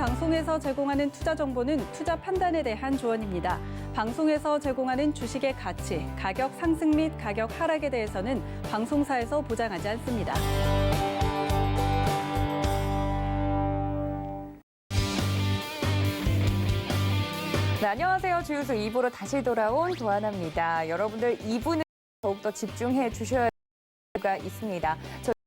방송에서 제공하는 투자 정보는 투자 판단에 대한 조언입니다. 방송에서 제공하는 주식의 가치, 가격 상승 및 가격 하락에 대해서는 방송사에서 보장하지 않습니다. 네, 안녕하세요. 주유소 2부로 다시 돌아온 도하나입니다. 여러분들 2부는 더욱더 집중해 주셔야 할 이유가 있습니다.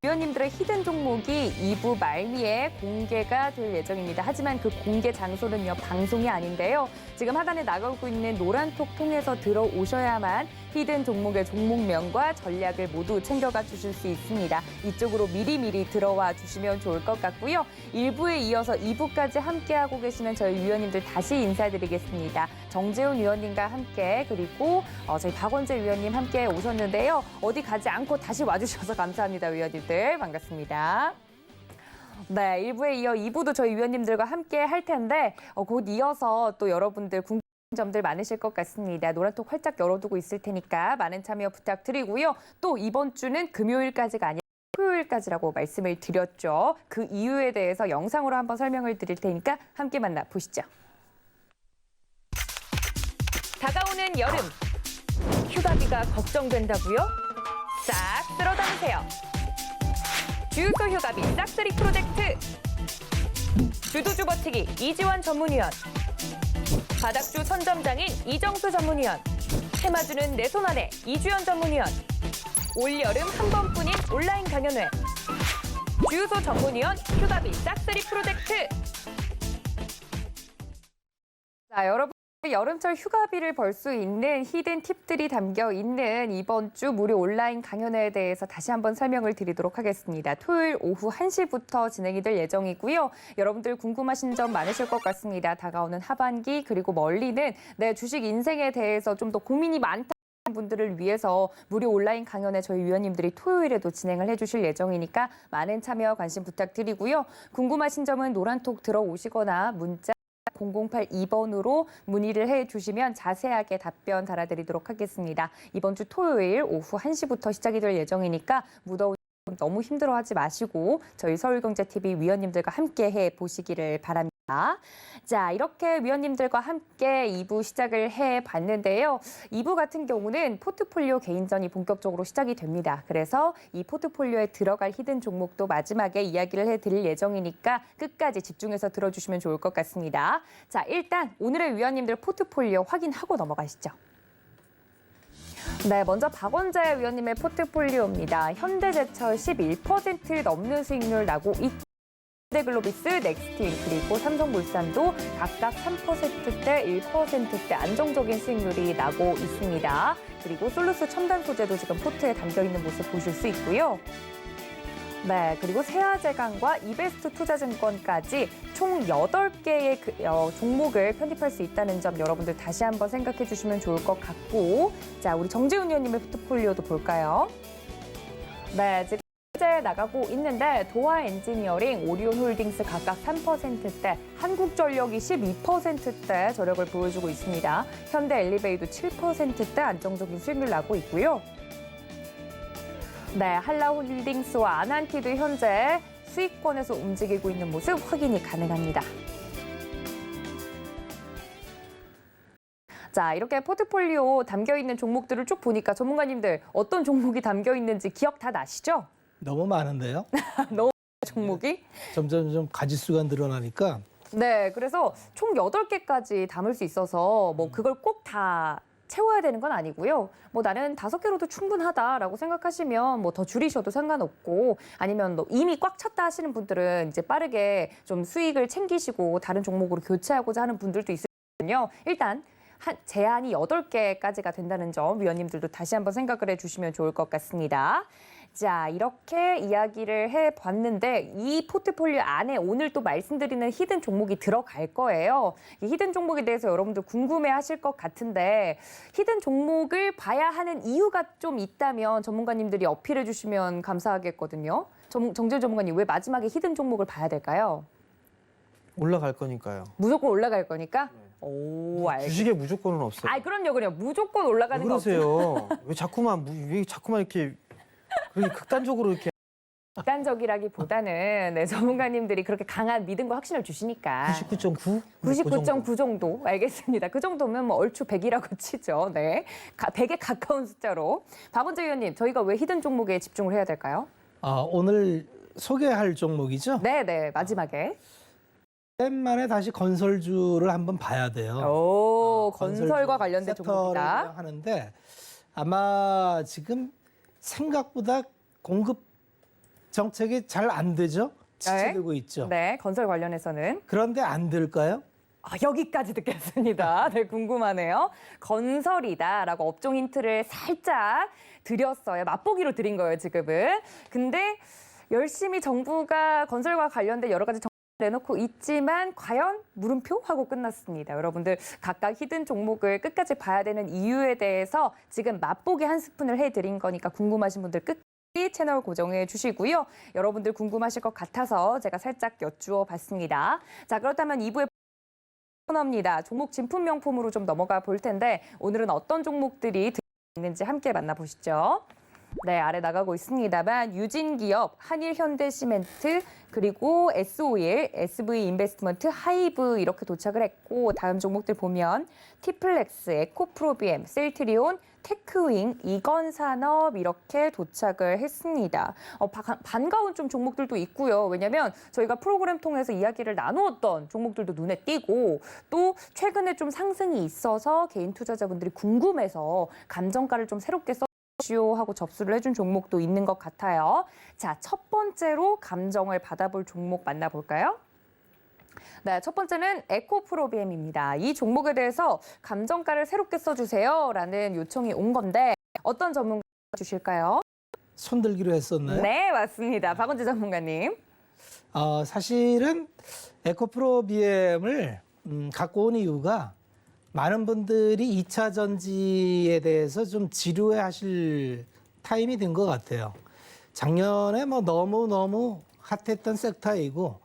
위원님들의 히든 종목이 2부 말미에 공개가 될 예정입니다. 하지만 그 공개 장소는요, 방송이 아닌데요. 지금 하단에 나가고 있는 노란톡 통해서 들어오셔야만 히든 종목의 종목명과 전략을 모두 챙겨가 주실 수 있습니다. 이쪽으로 미리미리 들어와 주시면 좋을 것 같고요. 1부에 이어서 2부까지 함께하고 계시는 저희 위원님들 다시 인사드리겠습니다. 정재훈 위원님과 함께 그리고 저희 박원재 위원님 함께 오셨는데요. 어디 가지 않고 다시 와주셔서 감사합니다, 위원님들. 반갑습니다. 네, 1부에 이어 2부도 저희 위원님들과 함께 할 텐데 곧 이어서 또 여러분들 궁금한 점들 많으실 것 같습니다. 노란톡 활짝 열어두고 있을 테니까 많은 참여 부탁드리고요. 또 이번 주는 금요일까지가 아니라 토요일까지라고 말씀을 드렸죠. 그 이유에 대해서 영상으로 한번 설명을 드릴 테니까 함께 만나보시죠. 다가오는 여름, 휴가비가 걱정된다고요? 싹 쓸어 담으세요. 주유소 휴가비 싹쓸이 프로젝트. 주도주 버티기 이지원 전문위원. 바닥주 선점장인 이정수 전문위원. 해마주는 내 손 안에 이주연 전문위원. 올여름 한 번뿐인 온라인 강연회. 주유소 전문위원 휴가비 싹쓸이 프로젝트. 자, 여러분. 여름철 휴가비를 벌 수 있는 히든 팁들이 담겨 있는 이번 주 무료 온라인 강연회에 대해서 다시 한번 설명을 드리도록 하겠습니다. 토요일 오후 1시부터 진행이 될 예정이고요. 여러분들 궁금하신 점 많으실 것 같습니다. 다가오는 하반기 그리고 멀리는 내 주식 인생에 대해서 좀 더 고민이 많다. 분들을 위해서 무료 온라인 강연회 저희 위원님들이 토요일에도 진행을 해주실 예정이니까 많은 참여 관심 부탁드리고요. 궁금하신 점은 노란톡 들어오시거나 문자 0082번으로 문의를 해주시면 자세하게 답변 달아드리도록 하겠습니다. 이번 주 토요일 오후 1시부터 시작이 될 예정이니까 무더운 너무 힘들어하지 마시고 저희 서울경제TV 위원님들과 함께 해보시기를 바랍니다. 자, 이렇게 위원님들과 함께 2부 시작을 해봤는데요. 2부 같은 경우는 포트폴리오 개인전이 본격적으로 시작이 됩니다. 그래서 이 포트폴리오에 들어갈 히든 종목도 마지막에 이야기를 해드릴 예정이니까 끝까지 집중해서 들어주시면 좋을 것 같습니다. 자, 일단 오늘의 위원님들 포트폴리오 확인하고 넘어가시죠. 네, 먼저 박원재 위원님의 포트폴리오입니다. 현대제철 11% 넘는 수익률 나고 있고 현대글로비스, 넥스틴 그리고 삼성물산도 각각 3%대, 1%대 안정적인 수익률이 나고 있습니다. 그리고 솔루스 첨단 소재도 지금 포트에 담겨 있는 모습 보실 수 있고요. 네, 그리고 세아제강과 이베스트 투자증권까지 총 8개의 종목을 편입할 수 있다는 점 여러분들 다시 한번 생각해 주시면 좋을 것 같고, 자, 우리 정재훈 위원님의 포트폴리오도 볼까요? 네, 지금 현재 나가고 있는데 도하 엔지니어링, 오리온홀딩스 각각 3%대, 한국전력이 12%대 저력을 보여주고 있습니다. 현대엘리베이도 7%대 안정적인 수익률 나고 있고요. 네, 한라홀딩스와 아난티도 현재 수익권에서 움직이고 있는 모습 확인이 가능합니다. 자, 이렇게 포트폴리오 담겨있는 종목들을 쭉 보니까 전문가님들 어떤 종목이 담겨있는지 기억 다 나시죠? 너무 많은데요. 너무 종목이? 점점 가지수가 늘어나니까. 네, 그래서 총 8개까지 담을 수 있어서 뭐 그걸 꼭 다 채워야 되는 건 아니고요. 뭐 나는 5개로도 충분하다라고 생각하시면 뭐 더 줄이셔도 상관없고, 아니면 뭐 이미 꽉 찼다 하시는 분들은 이제 빠르게 좀 수익을 챙기시고 다른 종목으로 교체하고자 하는 분들도 있거든요. 일단 제한이 8개까지가 된다는 점 위원님들도 다시 한번 생각을 해주시면 좋을 것 같습니다. 자, 이렇게 이야기를 해봤는데 이 포트폴리오 안에 오늘 또 말씀드리는 히든 종목이 들어갈 거예요. 이 히든 종목에 대해서 여러분들 궁금해하실 것 같은데 히든 종목을 봐야 하는 이유가 좀 있다면 전문가님들이 어필해 주시면 감사하겠거든요. 정재훈 전문가님, 왜 마지막에 히든 종목을 봐야 될까요? 올라갈 거니까요. 무조건 올라갈 거니까? 네. 오, 알겠습니다. 주식에 무조건은 없어요. 아, 그럼요. 무조건 올라가는 거 없어요. 그러세요. 왜 자꾸만 이렇게 그렇게 극단적으로 이렇게 극단적이라기보다는 네, 전문가님들이 그렇게 강한 믿음과 확신을 주시니까 99.9? 99.9 정도 알겠습니다. 그 정도면 뭐 얼추 100이라고 치죠. 네, 100에 가까운 숫자로. 박원재 의원님, 저희가 왜 히든 종목에 집중을 해야 될까요? 오늘 소개할 종목이죠. 네, 마지막에. 오랜만에 다시 건설주를 한번 봐야 돼요. 오, 건설주 건설과 관련된 섹터를 종목이다. 하는데 아마 지금 생각보다 공급 정책이 잘 안 되죠. 지체되고 있죠. 네, 건설 관련해서는. 그런데 안 될까요? 여기까지 듣겠습니다. 네, 궁금하네요. 건설이다라고 업종 힌트를 살짝 드렸어요. 맛보기로 드린 거예요, 지금은. 근데 열심히 정부가 건설과 관련된 여러 가지 정보를 내놓고 있지만 과연 물음표 하고 끝났습니다. 여러분들 각각 히든 종목을 끝까지 봐야 되는 이유에 대해서 지금 맛보기 한 스푼을 해드린 거니까 궁금하신 분들 끝까지 채널 고정해 주시고요. 여러분들 궁금하실 것 같아서 제가 살짝 여쭈어 봤습니다. 자, 그렇다면 2부에 코너입니다. 종목 진품 명품으로 좀 넘어가 볼 텐데 오늘은 어떤 종목들이 있는지 함께 만나보시죠. 네, 아래 나가고 있습니다만 유진기업, 한일현대시멘트, 그리고 S오일, SV인베스트먼트, 하이브 이렇게 도착을 했고 다음 종목들 보면 티플렉스, 에코프로비엠, 셀트리온, 테크윙, 이건산업 이렇게 도착을 했습니다. 반가운 좀 종목들도 있고요. 왜냐하면 저희가 프로그램 통해서 이야기를 나누었던 종목들도 눈에 띄고 또 최근에 좀 상승이 있어서 개인 투자자분들이 궁금해서 감정가를 좀 새롭게 하고 접수를 해준 종목도 있는 것 같아요. 자, 첫 번째로 감정을 받아볼 종목 만나볼까요? 네, 첫 번째는 에코프로비엠입니다. 이 종목에 대해서 감정가를 새롭게 써주세요라는 요청이 온 건데 어떤 전문가 주실까요? 손들기로 했었나요? 네, 맞습니다. 박원재 전문가님. 사실은 에코프로비엠을 갖고 온 이유가 많은 분들이 2차 전지에 대해서 좀 지루해 하실 타임이 된 것 같아요. 작년에 뭐 너무너무 핫했던 섹터이고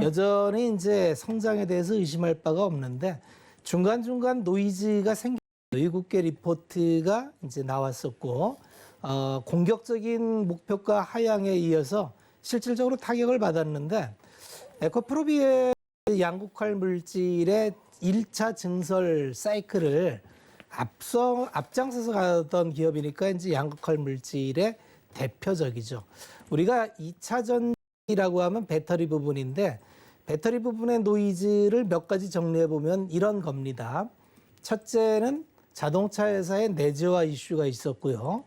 여전히 이제 성장에 대해서 의심할 바가 없는데 중간중간 노이즈가 생겼어요. 외국계 리포트가 이제 나왔었고 공격적인 목표가 하향에 이어서 실질적으로 타격을 받았는데 에코프로비의 양극화 물질의 1차 증설 사이클을 앞장서서 가던 기업이니까 이제 양극화 물질의 대표적이죠. 우리가 2차 전지라고 하면 배터리 부분인데 배터리 부분의 노이즈를 몇 가지 정리해 보면 이런 겁니다. 첫째는 자동차 회사의 내재화 이슈가 있었고요.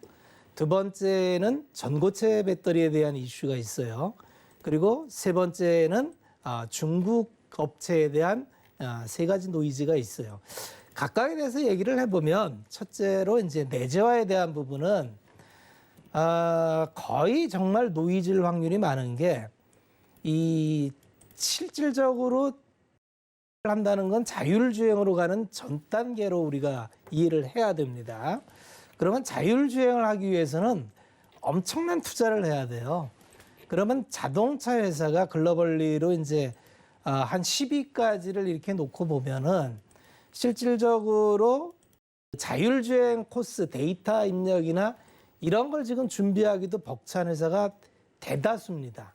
두 번째는 전고체 배터리에 대한 이슈가 있어요. 그리고 세 번째는 중국 업체에 대한 세 가지 노이즈가 있어요. 각각에 대해서 얘기를 해보면 첫째로 이제 내재화에 대한 부분은 거의 정말 노이즈일 확률이 많은 게 이 실질적으로 한다는 건 자율주행으로 가는 전 단계로 우리가 이해를 해야 됩니다. 그러면 자율주행을 하기 위해서는 엄청난 투자를 해야 돼요. 그러면 자동차 회사가 글로벌리로 이제 한 10위까지를 이렇게 놓고 보면은 실질적으로 자율주행 코스, 데이터 입력이나 이런 걸 지금 준비하기도 벅찬 회사가 대다수입니다.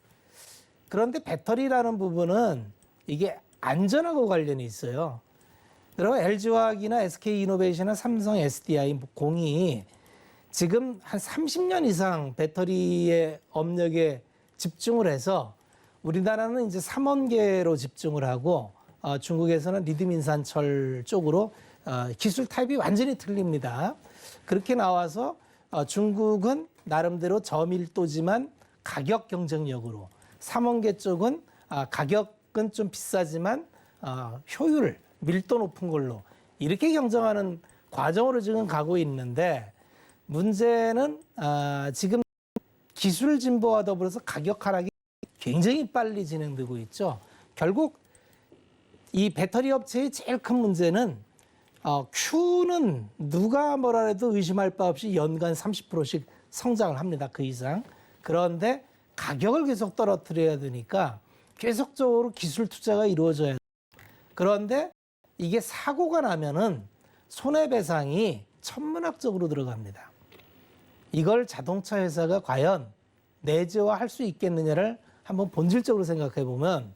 그런데 배터리라는 부분은 이게 안전하고 관련이 있어요. 그리고 LG화학이나 SK이노베이션이나 삼성 SDI 공이 지금 한 30년 이상 배터리의 업력에 집중을 해서 우리나라는 이제 삼원계로 집중을 하고 중국에서는 리듬인산철 쪽으로 기술 타입이 완전히 틀립니다. 그렇게 나와서 중국은 나름대로 저밀도지만 가격 경쟁력으로 삼원계 쪽은 가격은 좀 비싸지만 효율, 밀도 높은 걸로 이렇게 경쟁하는 과정으로 지금 가고 있는데 문제는 지금 기술 진보와 더불어서 가격 하락이 굉장히 빨리 진행되고 있죠. 결국 이 배터리 업체의 제일 큰 문제는 Q는 누가 뭐라 해도 의심할 바 없이 연간 30%씩 성장을 합니다. 그 이상. 그런데 가격을 계속 떨어뜨려야 되니까 계속적으로 기술 투자가 이루어져야 돼요. 그런데 이게 사고가 나면은 손해배상이 천문학적으로 들어갑니다. 이걸 자동차 회사가 과연 내재화할 수 있겠느냐를 한번 본질적으로 생각해 보면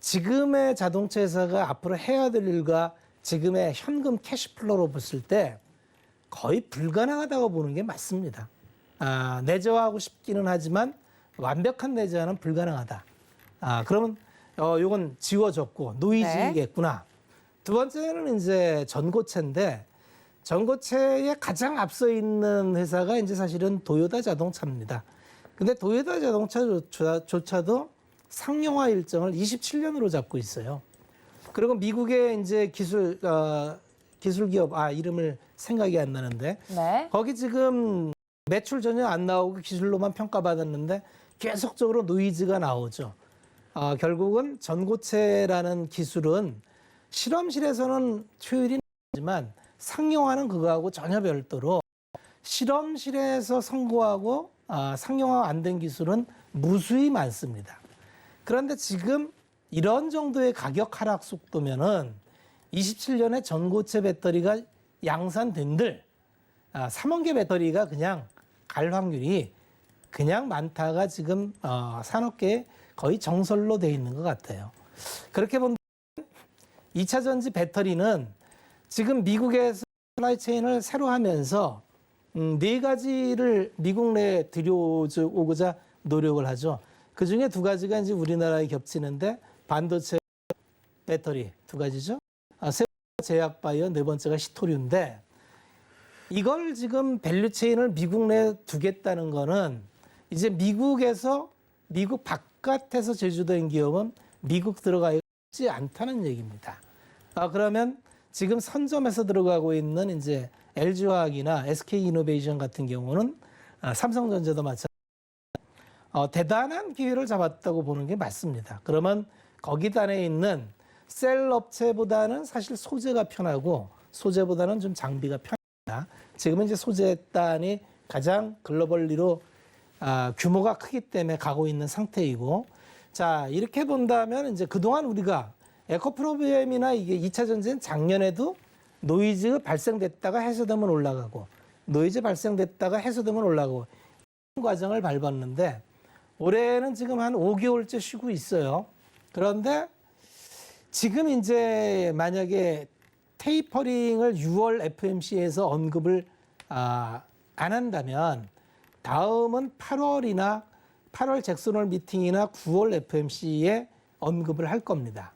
지금의 자동차 회사가 앞으로 해야 될 일과 지금의 현금 캐시플로로 봤을 때 거의 불가능하다고 보는 게 맞습니다. 내재화하고 싶기는 하지만 완벽한 내재화는 불가능하다. 그러면 요건 지워졌고 노이즈이겠구나. 두 번째는 이제 전고체인데 전고체에 가장 앞서 있는 회사가 이제 사실은 도요타 자동차입니다. 근데 도요타 자동차조차도 상용화 일정을 27년으로 잡고 있어요. 그리고 미국의 이제 기술 기업 이름을 생각이 안 나는데 네. 거기 지금 매출 전혀 안 나오고 기술로만 평가받았는데 계속적으로 노이즈가 나오죠. 결국은 전고체라는 기술은 실험실에서는 효율이 나지만 상용화는 그거하고 전혀 별도로 실험실에서 성공하고 상용화 안 된 기술은 무수히 많습니다. 그런데 지금 이런 정도의 가격 하락 속도면은 27년에 전고체 배터리가 양산된들 3원 개 배터리가 그냥 갈 확률이 그냥 많다가 지금 산업계에 거의 정설로 돼 있는 것 같아요. 그렇게 본다면 2차 전지 배터리는 지금 미국에서 서플라이 체인을 새로 하면서 네 가지를 미국 내에 들여오고자 노력을 하죠. 그 중에 두 가지가 이제 우리나라에 겹치는데 반도체 배터리 두 가지죠. 세 번째가 제약 바이오, 네 번째가 시토류인데 이걸 지금 밸류 체인을 미국 내에 두겠다는 거는 이제 미국에서 미국 바깥에서 제조된 기업은 미국 들어가지 않다는 얘기입니다. 그러면 지금 선점에서 들어가고 있는 이제 LG화학이나 SK이노베이션 같은 경우는 삼성전자도 마찬가지로 대단한 기회를 잡았다고 보는 게 맞습니다. 그러면 거기 단에 있는 셀 업체보다는 사실 소재가 편하고 소재보다는 좀 장비가 편합니다. 지금은 이제 소재 단이 가장 글로벌리로 규모가 크기 때문에 가고 있는 상태이고, 자 이렇게 본다면 이제 그동안 우리가 에코프로비엠이나 이게 2차 전지는 작년에도 노이즈 발생됐다가 해소되면 올라가고 노이즈 발생됐다가 해소되면 올라가고 이런 과정을 밟았는데 올해는 지금 한 5개월째 쉬고 있어요. 그런데 지금 이제 만약에 테이퍼링을 6월 FMC에서 언급을 안 한다면 다음은 8월 잭슨홀 미팅이나 9월 FMC에 언급을 할 겁니다.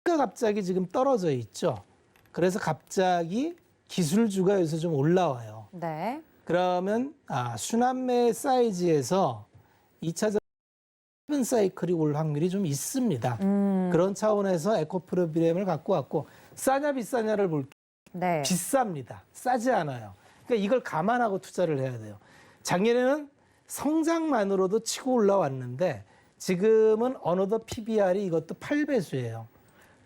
그러니까 갑자기 지금 떨어져 있죠. 그래서 갑자기 기술주가 여기서 좀 올라와요. 네. 그러면 순환매 사이즈에서 2차 짧은 사이클이 올 확률이 좀 있습니다. 그런 차원에서 에코프로비엠을 갖고 왔고 싸냐 비싸냐를 볼게요. 네. 비쌉니다. 싸지 않아요. 그러니까 이걸 감안하고 투자를 해야 돼요. 작년에는 성장만으로도 치고 올라왔는데 지금은 어느덧 PBR이 이것도 8배수예요.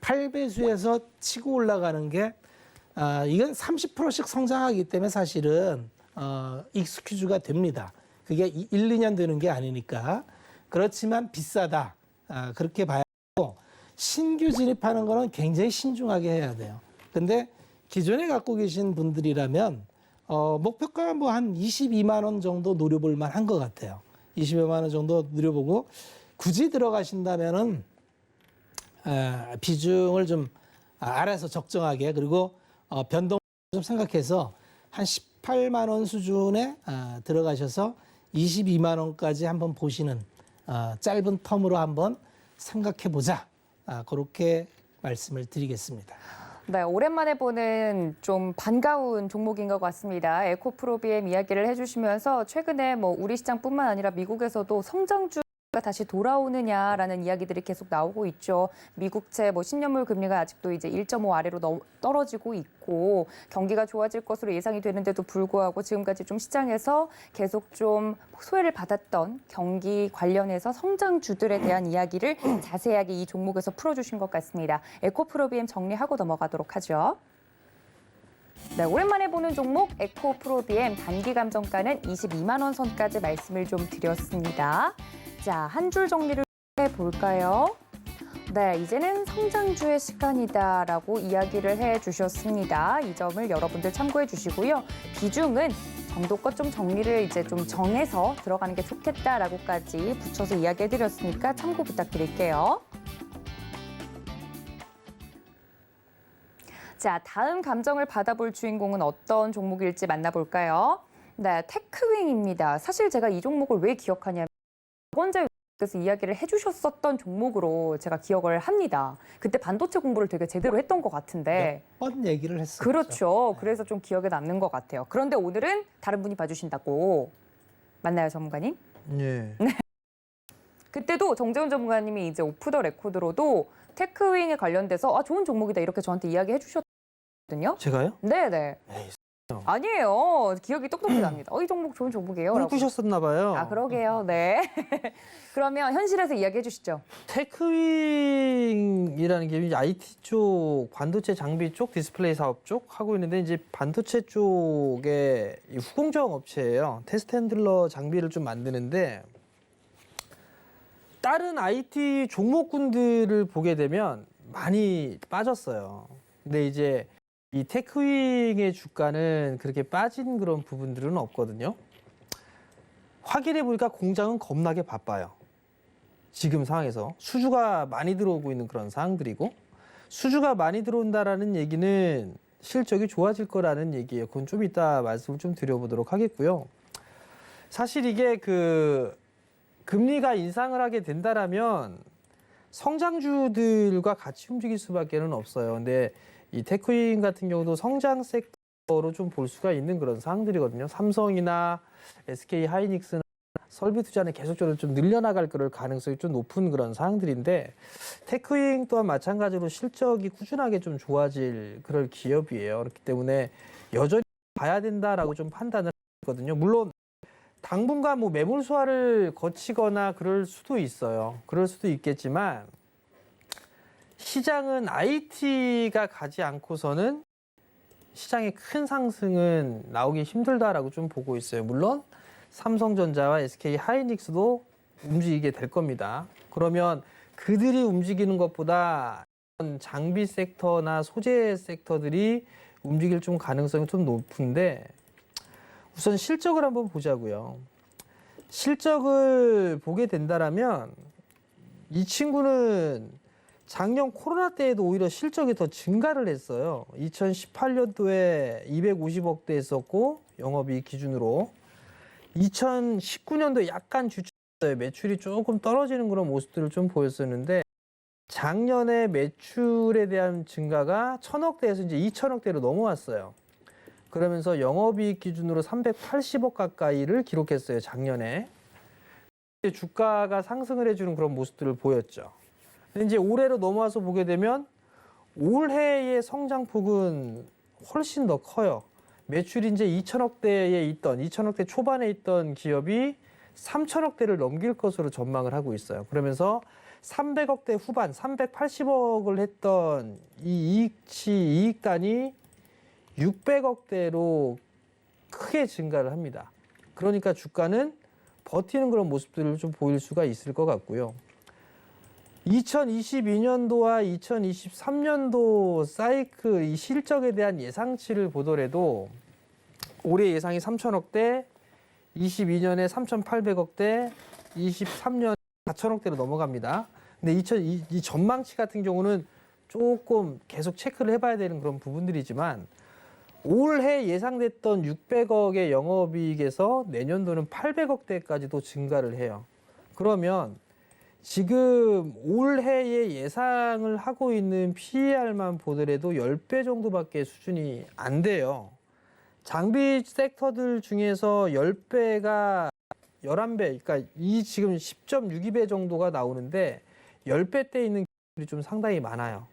8배수에서 치고 올라가는 게 이건 30%씩 성장하기 때문에 사실은 익스큐즈가 됩니다. 그게 1, 2년 되는 게 아니니까. 그렇지만 비싸다. 그렇게 봐야 하고 신규 진입하는 거는 굉장히 신중하게 해야 돼요. 근데 기존에 갖고 계신 분들이라면 목표가 뭐 한 22만 원 정도 노려볼 만한 것 같아요. 22만 원 정도 노려보고 굳이 들어가신다면은 비중을 좀 알아서 적정하게 그리고 변동 좀 생각해서 한 18만 원 수준에 들어가셔서 22만 원까지 한번 보시는 짧은 텀으로 한번 생각해 보자. 그렇게 말씀을 드리겠습니다. 네, 오랜만에 보는 좀 반가운 종목인 것 같습니다. 에코프로비엠 이야기를 해주시면서 최근에 뭐 우리 시장뿐만 아니라 미국에서도 성장주가 다시 돌아오느냐라는 이야기들이 계속 나오고 있죠. 미국채 뭐 10년물 금리가 아직도 이제 1.5 아래로 떨어지고 있고 경기가 좋아질 것으로 예상이 되는데도 불구하고 지금까지 좀 시장에서 계속 좀 소외를 받았던 경기 관련해서 성장주들에 대한 이야기를 자세하게 이 종목에서 풀어주신 것 같습니다. 에코프로비엠 정리하고 넘어가도록 하죠. 네, 오랜만에 보는 종목 에코프로비엠 단기 감정가는 22만 원 선까지 말씀을 좀 드렸습니다. 자, 한 줄 정리를 해볼까요? 네, 이제는 성장주의 시간이다라고 이야기를 해주셨습니다. 이 점을 여러분들 참고해 주시고요. 비중은 정도껏 좀 정리를 이제 좀 정해서 들어가는 게 좋겠다라고까지 붙여서 이야기해드렸으니까 참고 부탁드릴게요. 자, 다음 감정을 받아볼 주인공은 어떤 종목일지 만나볼까요? 네, 테크윙입니다. 사실 제가 이 종목을 왜 기억하냐면 박원자께서 이야기를 해주셨었던 종목으로 제가 기억을 합니다. 그때 반도체 공부를 되게 제대로 했던 것 같은데. 몇 번 얘기를 했었죠. 그렇죠. 그래서 좀 기억에 남는 것 같아요. 그런데 오늘은 다른 분이 봐주신다고. 맞나요, 전문가님? 예. 그때도 정재훈 전문가님이 이제 오프 더 레코드로도 테크윙에 관련돼서 좋은 종목이다 이렇게 저한테 이야기해 주셨거든요. 제가요? 네네. 에이, 아니에요. 기억이 똑똑히 납니다. 이 종목 좋은 종목이에요. 라고. 꿈꾸셨었나 봐요. 그러게요. 네. 그러면 현실에서 이야기해 주시죠. 테크윙이라는 게 이제 IT 쪽, 반도체 장비 쪽, 디스플레이 사업 쪽 하고 있는데 이제 반도체 쪽에 이 후공정 업체예요. 테스트 핸들러 장비를 좀 만드는데 다른 IT 종목군들을 보게 되면 많이 빠졌어요. 근데 이제 이 테크윙의 주가는 그렇게 빠진 그런 부분들은 없거든요. 확인해 보니까 공장은 겁나게 바빠요. 지금 상황에서 수주가 많이 들어오고 있는 그런 상황들이고, 수주가 많이 들어온다라는 얘기는 실적이 좋아질 거라는 얘기예요. 그건 좀 이따 말씀을 좀 드려보도록 하겠고요. 사실 이게 금리가 인상을 하게 된다라면 성장주들과 같이 움직일 수밖에는 없어요. 근데 이 테크윙 같은 경우도 성장 섹터로 좀 볼 수가 있는 그런 상황들이거든요. 삼성이나 SK 하이닉스나 설비 투자는 계속적으로 좀 늘려나갈 그럴 가능성이 좀 높은 그런 상황들인데 테크윙 또한 마찬가지로 실적이 꾸준하게 좀 좋아질 그럴 기업이에요. 그렇기 때문에 여전히 봐야 된다라고 좀 판단을 하거든요. 물론 당분간 뭐 매물 소화를 거치거나 그럴 수도 있어요. 그럴 수도 있겠지만 시장은 IT가 가지 않고서는 시장의 큰 상승은 나오기 힘들다라고 좀 보고 있어요. 물론 삼성전자와 SK 하이닉스도 움직이게 될 겁니다. 그러면 그들이 움직이는 것보다 장비 섹터나 소재 섹터들이 움직일 좀 가능성이 좀 높은데 우선 실적을 한번 보자고요. 실적을 보게 된다라면 이 친구는 작년 코로나 때에도 오히려 실적이 더 증가를 했어요. 2018년도에 250억대 했었고 영업이익 기준으로 2019년도에 약간 주춤했어요. 매출이 조금 떨어지는 그런 모습들을 좀 보였었는데 작년에 매출에 대한 증가가 1,000억대에서 이제 2,000억대로 넘어왔어요. 그러면서 영업이익 기준으로 380억 가까이를 기록했어요. 작년에. 주가가 상승을 해주는 그런 모습들을 보였죠. 근데 이제 올해로 넘어와서 보게 되면 올해의 성장폭은 훨씬 더 커요. 매출이 이제 2,000억대에 있던 2,000억대 초반에 있던 기업이 3,000억대를 넘길 것으로 전망을 하고 있어요. 그러면서 300억대 후반, 380억을 했던 이 이익단이 600억대로 크게 증가를 합니다. 그러니까 주가는 버티는 그런 모습들을 좀 보일 수가 있을 것 같고요. 2022년도와 2023년도 사이클 이 실적에 대한 예상치를 보더라도 올해 예상이 3,000억대, 22년에 3,800억대, 23년 4,000억대로 넘어갑니다. 근데 이 전망치 같은 경우는 조금 계속 체크를 해봐야 되는 그런 부분들이지만 올해 예상됐던 600억의 영업이익에서 내년도는 800억대까지도 증가를 해요. 그러면 지금 올해의 예상을 하고 있는 PER만 보더라도 10배 정도밖에 수준이 안 돼요. 장비 섹터들 중에서 10배가 11배, 그러니까 이 지금 10.62배 정도가 나오는데 10배대 있는 기업들이 좀 상당히 많아요.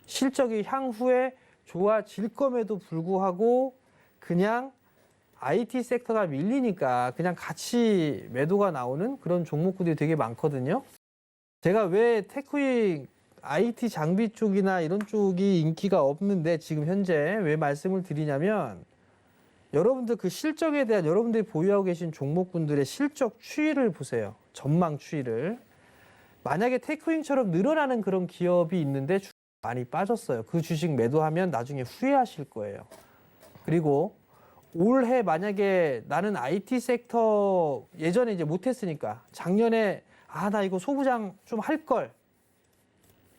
실적이 향후에 좋아질 검에도 불구하고 그냥 IT 섹터가 밀리니까 그냥 같이 매도가 나오는 그런 종목들이 되게 많거든요. 제가 왜 테크윙 IT 장비 쪽이나 이런 쪽이 인기가 없는데 지금 현재 왜 말씀을 드리냐면 여러분들 그 실적에 대한 여러분들이 보유하고 계신 종목군들의 실적 추이를 보세요. 전망 추이를. 만약에 테크윙처럼 늘어나는 그런 기업이 있는데 주식이 많이 빠졌어요. 그 주식 매도하면 나중에 후회하실 거예요. 그리고 올해 만약에 나는 IT 섹터 예전에 이제 못했으니까 작년에 나 이거 소부장 좀 할 걸.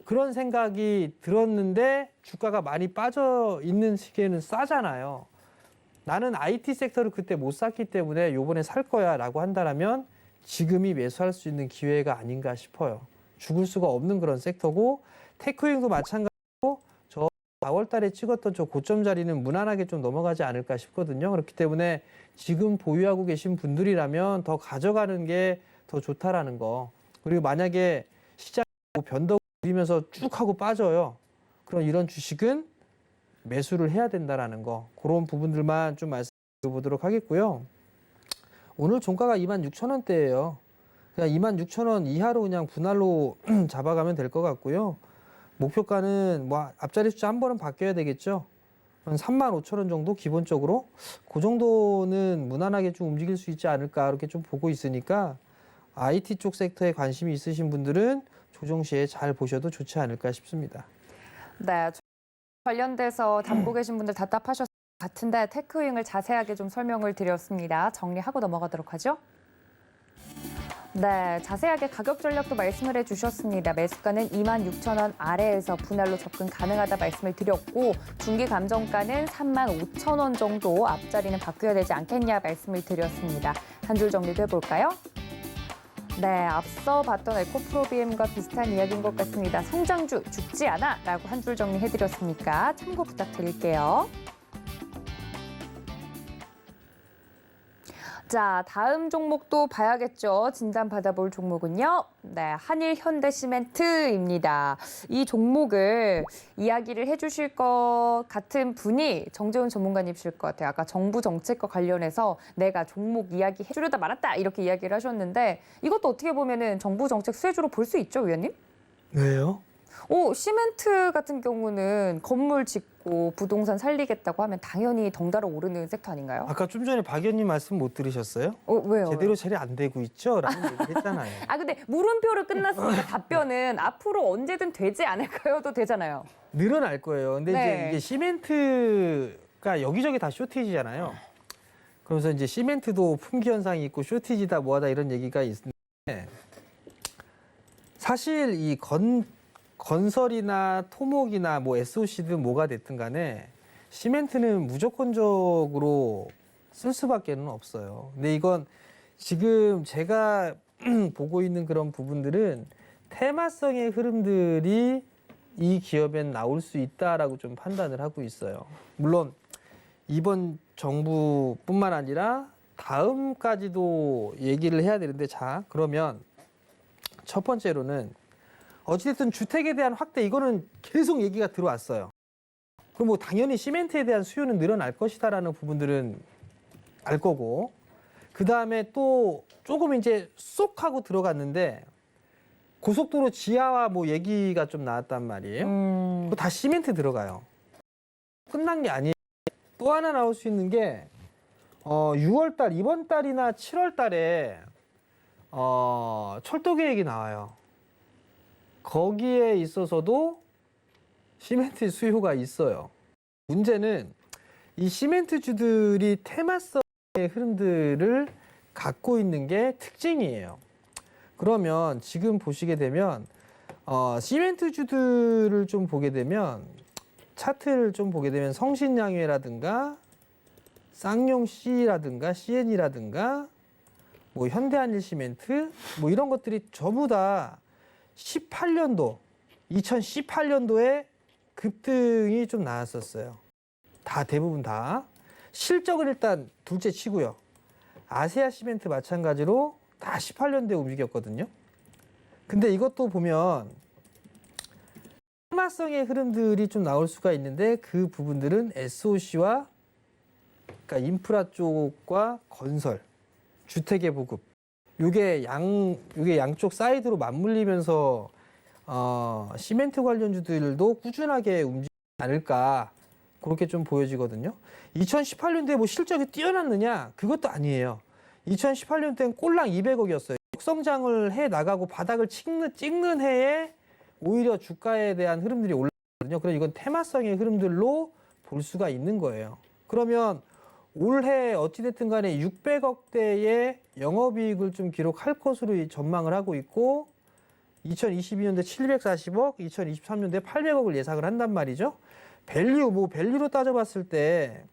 그런 생각이 들었는데 주가가 많이 빠져 있는 시기에는 싸잖아요. 나는 IT 섹터를 그때 못 샀기 때문에 요번에 살 거야 라고 한다면 지금이 매수할 수 있는 기회가 아닌가 싶어요. 죽을 수가 없는 그런 섹터고 테크윙도 마찬가지로 저 4월 달에 찍었던 저 고점 자리는 무난하게 좀 넘어가지 않을까 싶거든요. 그렇기 때문에 지금 보유하고 계신 분들이라면 더 가져가는 게 더 좋다라는 거. 그리고 만약에 시장 변동 부리면서 쭉 하고 빠져요. 그럼 이런 주식은 매수를 해야 된다라는 거. 그런 부분들만 좀 말씀드려보도록 하겠고요. 오늘 종가가 26,000원대예요. 그냥 26,000원 이하로 그냥 분할로 잡아가면 될 것 같고요. 목표가는 뭐 앞자리 숫자 한 번은 바뀌어야 되겠죠. 한 35,000원 정도 기본적으로 그 정도는 무난하게 좀 움직일 수 있지 않을까 이렇게 좀 보고 있으니까 IT 쪽 섹터에 관심이 있으신 분들은 조정 시에 잘 보셔도 좋지 않을까 싶습니다. 네, 관련돼서 담고 계신 분들 답답하셨을 것 같은데 테크윙을 자세하게 좀 설명을 드렸습니다. 정리하고 넘어가도록 하죠. 네, 자세하게 가격 전략도 말씀을 해주셨습니다. 매수가는 26,000원 아래에서 분할로 접근 가능하다 말씀을 드렸고 중기 감정가는 35,000원 정도 앞자리는 바뀌어야 되지 않겠냐 말씀을 드렸습니다. 한 줄 정리도 해볼까요? 네, 앞서 봤던 에코프로비엠과 비슷한 이야기인 것 같습니다. 성장주 죽지 않아 라고 한 줄 정리해드렸으니까 참고 부탁드릴게요. 자, 다음 종목도 봐야겠죠. 진단 받아볼 종목은요. 네, 한일현대시멘트입니다. 이 종목을 이야기를 해주실 것 같은 분이 정재훈 전문가님이실 것 같아요. 아까 정부 정책과 관련해서 내가 종목 이야기 해주려다 말았다 이렇게 이야기를 하셨는데 이것도 어떻게 보면은 정부 정책 수혜주로 볼 수 있죠, 위원님? 왜요? 시멘트 같은 경우는 건물 짓고 부동산 살리겠다고 하면 당연히 덩달아 오르는 섹터 아닌가요? 아까 좀 전에 박 의원님 말씀 못 들으셨어요? 왜요? 제대로 처리 안 되고 있죠? 라는 얘기를 했잖아요. 근데 물음표로 끝났으니까 답변은 앞으로 언제든 되지 않을까요?도 되잖아요. 늘어날 거예요. 근데 네. 이제 이게 시멘트가 여기저기 다 쇼티지잖아요. 그러면서 이제 시멘트도 품귀 현상이 있고 쇼티지다 뭐하다 이런 얘기가 있는데 사실 이 건설이나 토목이나 뭐 SOC든 뭐가 됐든 간에 시멘트는 무조건적으로 쓸 수밖에는 없어요. 근데 이건 지금 제가 보고 있는 그런 부분들은 테마성의 흐름들이 이 기업엔 나올 수 있다라고 좀 판단을 하고 있어요. 물론 이번 정부뿐만 아니라 다음까지도 얘기를 해야 되는데 자, 그러면 첫 번째로는 어찌됐든 주택에 대한 확대 이거는 계속 얘기가 들어왔어요. 그럼 뭐 당연히 시멘트에 대한 수요는 늘어날 것이다라는 부분들은 알 거고 그 다음에 또 조금 이제 쏙 하고 들어갔는데 고속도로 지하화 뭐 얘기가 좀 나왔단 말이에요. 그거 다 시멘트 들어가요. 끝난 게 아니에요. 또 하나 나올 수 있는 게 6월 달 이번 달이나 7월 달에 철도 계획이 나와요. 거기에 있어서도 시멘트 수요가 있어요. 문제는 이 시멘트주들이 테마성의 흐름들을 갖고 있는 게 특징이에요. 그러면 지금 보시게 되면 시멘트주들을 좀 보게 되면 차트를 좀 보게 되면 성신양회라든가 쌍용C라든가 CN이라든가 뭐 현대한일시멘트 뭐 이런 것들이 전부 다 2018년도에 급등이 좀 나왔었어요. 다 대부분 다. 실적은 일단 둘째 치고요. 아세아 시멘트 마찬가지로 다 18년도에 움직였거든요. 근데 이것도 보면 테마성의 흐름들이 좀 나올 수가 있는데 그 부분들은 SOC와 그러니까 인프라 쪽과 건설, 주택의 보급 요게 양쪽 사이드로 맞물리면서 시멘트 관련주들도 꾸준하게 움직이지 않을까 그렇게 좀 보여지거든요. 2018년도에 뭐 실적이 뛰어났느냐? 그것도 아니에요. 2018년도엔 꼴랑 200억이었어요. 성장을 해 나가고 바닥을 찍는 해에 오히려 주가에 대한 흐름들이 올라거든요. 그래서 이건 테마성의 흐름들로 볼 수가 있는 거예요. 그러면 올해 어찌됐든 간에 600억대의 영업이익을 좀 기록할 것으로 전망을 하고 있고 2022년도에 740억, 2023년도에 800억을 예상을 한단 말이죠. 밸류로 따져봤을 때